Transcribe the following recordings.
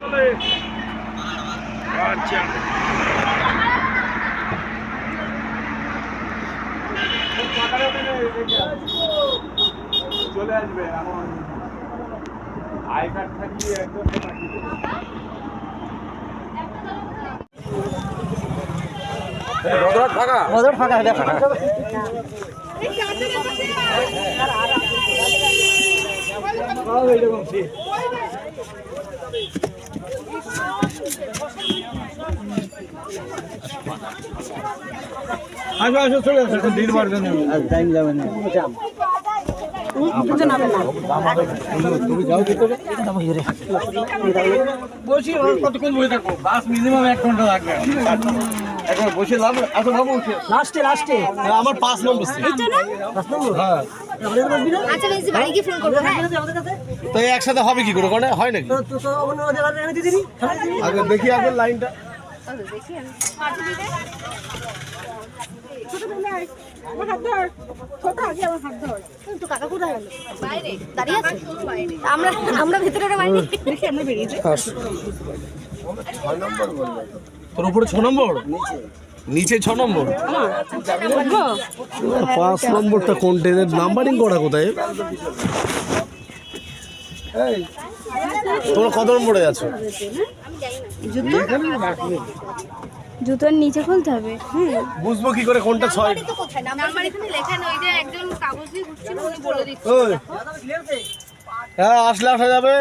চলে আসবে এমন আই কার্ড থাকিয়ে একদম ফাঁকা দেখা আসো আসো চলে আসো দিন বার জন্য টাইম যাবে না তুমি যাও ভিতরে বসি কতক্ষণ বসে থাকবো বাস মিনিমাম 1 ঘন্টা লাগবে এখন বসে লাভ আসো বাবু লাস্টে আমার 5 নম্বর সিট হ্যাঁ আচ্ছা বেশি ভাই কি ফোন করব হ্যাঁ তো একসাথে হবে কি করে কোনে হয় নাকি তো অন্য জায়গায় এনে দিয়ে দিবি আগে দেখি আগে লাইনটা দেখি আমি পাঠিয়ে দিতে ছোট দিলে আমার হাত ধর ছোট আগে আমার হাত ধর তো কাকা কোথায় গেল বাইরে দাঁড়িয়ে আছে বাইরে আমরা ভিতরে বাইরে দেখি আমরা বেরিয়ে যাই 6 নম্বর বলবে তোর উপরে 6 নম্বর নিচে 6 নম্বর 5 নম্বরটা কোন ট্রেনের নাম্বারিং করা কোথায় এই তোমরা কত নম্বরে আছো জুতোর নিচে খুলতে হবে বুঝবো কি করে কোনটা 6 নাম্বার এখানে লেখা নেই যে একজন কাগজ দিয়ে ঘুরছিল উনি বলে দিচ্ছে ওই হ্যাঁ আসলে আসা যাবে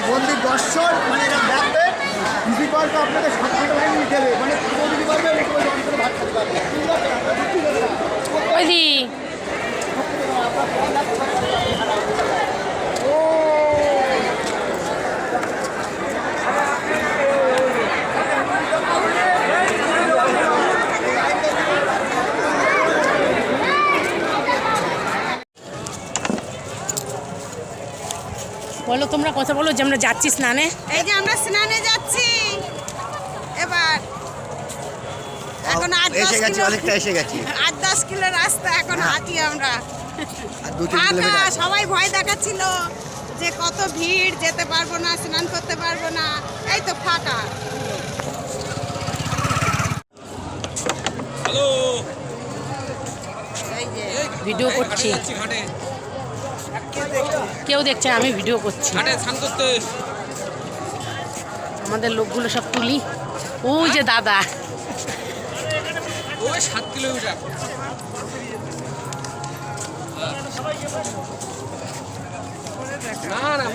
মন্দির দর্শন মানে এটা দেখবে দিদি পারবে আপনাকে সাতটা লাইন লিখে দেবে মানে পুরো দিদি পারবে ভাত খেতে পারবে ওই দি বলো তোমরা কথা বলো যে আমরা যাচ্ছি স্নানে। এই যে আমরা স্নানে যাচ্ছি এবার এখন 8-10 কিলো অনেকটা এসে গেছি 8-10 কিলো রাস্তা এখন হাঁটি আমরা আর 2-3 ফাঁকা, কিলোমিটার সবাই ভয় দেখাচ্ছিল যে কত ভিড় যেতে পারবো না স্নান করতে পারবো না এই তো ফাঁকা হ্যালো এই যে ভিডিও করছি কেউ দেখছে আমি ভিডিও করছি ঘাটে স্নান করতে আমাদের লোকগুলো সব তুলি ওই যে দাদা ওই 7 কিলোমিটার না না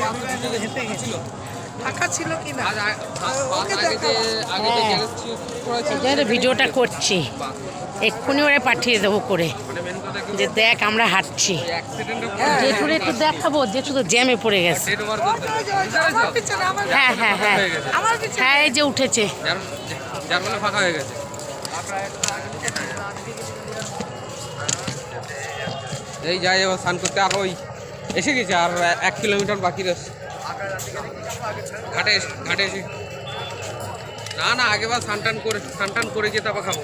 ছিল ফাঁকা ছিল কি না এই ভিডিওটা করছি এক্ষুনি ওরা পাঠিয়ে দেবো করে যে দেখ আমরা হাঁটছি জেঠুরে একটু দেখাবো জেঠু তো জ্যামে পড়ে গেছে হ্যাঁ হ্যাঁ হ্যাঁ হ্যাঁ এই যে উঠেছে যার ফলে ফাঁকা হয়ে গেছে এই যাই এবার স্নান করতে আর ওই এসে গেছে আর 1 কিলোমিটার বাকি রয়েছে ঘাটে এসে না না আগেবার স্নান টান করে গিয়ে তারপর খাবো